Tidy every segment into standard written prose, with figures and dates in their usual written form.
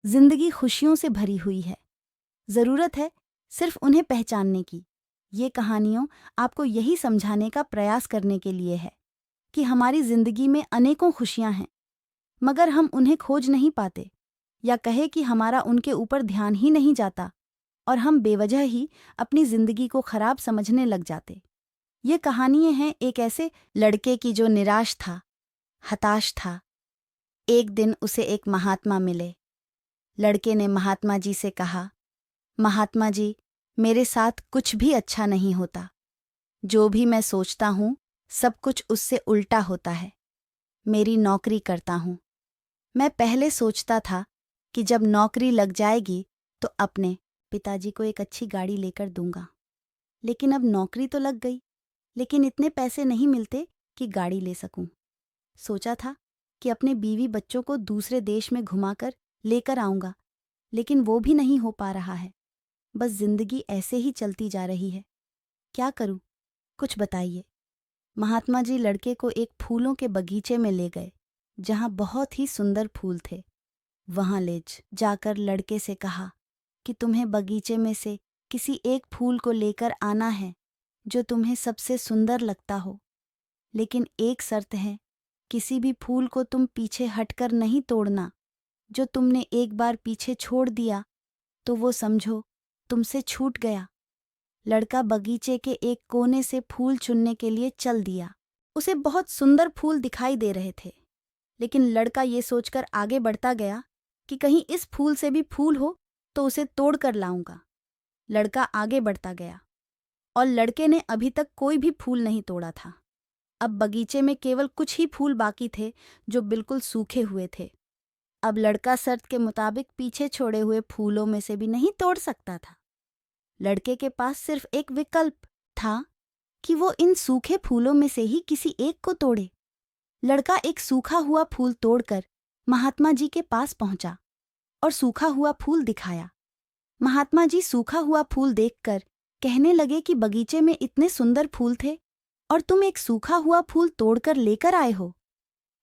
जिंदगी खुशियों से भरी हुई है। ज़रूरत है सिर्फ उन्हें पहचानने की। ये कहानियों आपको यही समझाने का प्रयास करने के लिए है कि हमारी जिंदगी में अनेकों खुशियां हैं, मगर हम उन्हें खोज नहीं पाते, या कहे कि हमारा उनके ऊपर ध्यान ही नहीं जाता और हम बेवजह ही अपनी जिंदगी को खराब समझने लग जाते। ये कहानियां हैं एक ऐसे लड़के की जो निराश था, हताश था। एक दिन उसे एक महात्मा मिले। लड़के ने महात्मा जी से कहा, महात्मा जी, मेरे साथ कुछ भी अच्छा नहीं होता। जो भी मैं सोचता हूँ सब कुछ उससे उल्टा होता है। मेरी नौकरी करता हूँ। मैं पहले सोचता था कि जब नौकरी लग जाएगी तो अपने पिताजी को एक अच्छी गाड़ी लेकर दूंगा, लेकिन अब नौकरी तो लग गई, लेकिन इतने पैसे नहीं मिलते कि गाड़ी ले सकूं। सोचा था कि अपने बीवी बच्चों को दूसरे देश में घुमाकर लेकर आऊंगा, लेकिन वो भी नहीं हो पा रहा है। बस जिंदगी ऐसे ही चलती जा रही है। क्या करूं? कुछ बताइए। महात्मा जी लड़के को एक फूलों के बगीचे में ले गए, जहां बहुत ही सुंदर फूल थे। वहां ले जाकर लड़के से कहा कि तुम्हें बगीचे में से किसी एक फूल को लेकर आना है जो तुम्हें सबसे सुंदर लगता हो, लेकिन एक शर्त है, किसी भी फूल को तुम पीछे हटकर नहीं तोड़ना। जो तुमने एक बार पीछे छोड़ दिया तो वो समझो तुमसे छूट गया। लड़का बगीचे के एक कोने से फूल चुनने के लिए चल दिया। उसे बहुत सुंदर फूल दिखाई दे रहे थे, लेकिन लड़का ये सोचकर आगे बढ़ता गया कि कहीं इस फूल से भी फूल हो तो उसे तोड़ कर लाऊंगा। लड़का आगे बढ़ता गया और लड़के ने अभी तक कोई भी फूल नहीं तोड़ा था। अब बगीचे में केवल कुछ ही फूल बाकी थे जो बिल्कुल सूखे हुए थे। अब लड़का शर्त के मुताबिक पीछे छोड़े हुए फूलों में से भी नहीं तोड़ सकता था। लड़के के पास सिर्फ एक विकल्प था कि वो इन सूखे फूलों में से ही किसी एक को तोड़े। लड़का एक सूखा हुआ फूल तोड़कर महात्मा जी के पास पहुंचा और सूखा हुआ फूल दिखाया। महात्मा जी सूखा हुआ फूल देखकर कहने लगे कि बगीचे में इतने सुंदर फूल थे और तुम एक सूखा हुआ फूल तोड़कर लेकर आए हो।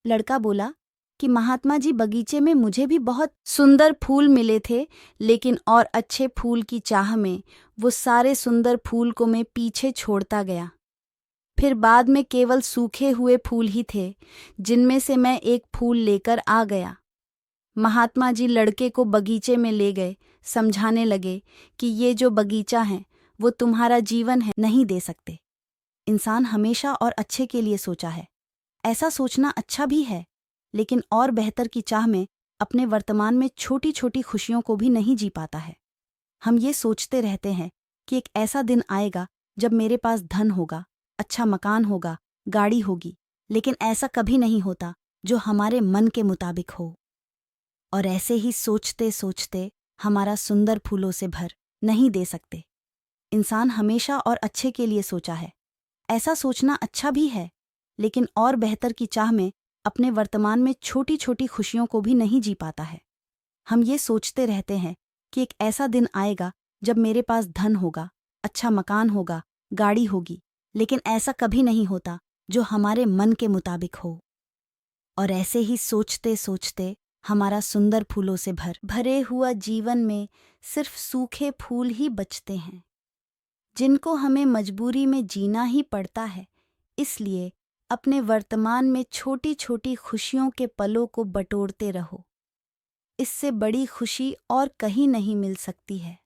लड़का बोला कि महात्मा जी, बगीचे में मुझे भी बहुत सुंदर फूल मिले थे, लेकिन और अच्छे फूल की चाह में वो सारे सुंदर फूल को मैं पीछे छोड़ता गया। फिर बाद में केवल सूखे हुए फूल ही थे, जिनमें से मैं एक फूल लेकर आ गया। महात्मा जी लड़के को बगीचे में ले गए, समझाने लगे कि ये जो बगीचा है वो तुम्हारा जीवन है, नहीं दे सकते। इंसान हमेशा और अच्छे के लिए सोचा है। ऐसा सोचना अच्छा भी है, लेकिन और बेहतर की चाह में अपने वर्तमान में छोटी छोटी खुशियों को भी नहीं जी पाता है। हम ये सोचते रहते हैं कि एक ऐसा दिन आएगा जब मेरे पास धन होगा, अच्छा मकान होगा, गाड़ी होगी, लेकिन ऐसा कभी नहीं होता जो हमारे मन के मुताबिक हो। और ऐसे ही सोचते सोचते हमारा सुंदर फूलों से भर नहीं दे सकते। इंसान हमेशा और अच्छे के लिए सोचा है। ऐसा सोचना अच्छा भी है, लेकिन और बेहतर की चाह में अपने वर्तमान में छोटी छोटी खुशियों को भी नहीं जी पाता है। हम ये सोचते रहते हैं कि एक ऐसा दिन आएगा जब मेरे पास धन होगा, अच्छा मकान होगा, गाड़ी होगी, लेकिन ऐसा कभी नहीं होता जो हमारे मन के मुताबिक हो। और ऐसे ही सोचते सोचते हमारा सुंदर फूलों से भरे हुआ जीवन में सिर्फ सूखे फूल ही बचते हैं, जिनको हमें मजबूरी में जीना ही पड़ता है। इसलिए अपने वर्तमान में छोटी छोटी खुशियों के पलों को बटोरते रहो। इससे बड़ी खुशी और कहीं नहीं मिल सकती है।